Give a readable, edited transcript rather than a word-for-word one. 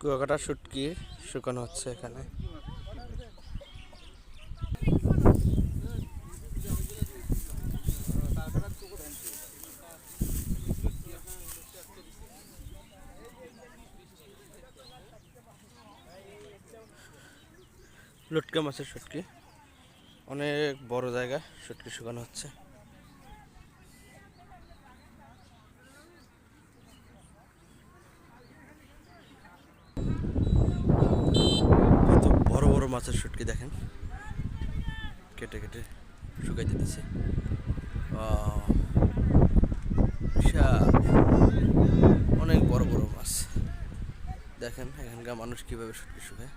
কুয়াকাটা শুটকি শুকানো হচ্ছে এখানে। লটকা মাছের শুটকি, অনেক বড় জায়গা শুটকি শুকানো হচ্ছে। কত বড় বড় মাছের শুটকি দেখেন, কেটে কেটে শুকাই দিতেছে। বিশাল, অনেক বড় বড় মাছ। দেখেন এখানকার মানুষ কিভাবে শুটকি শুকায়।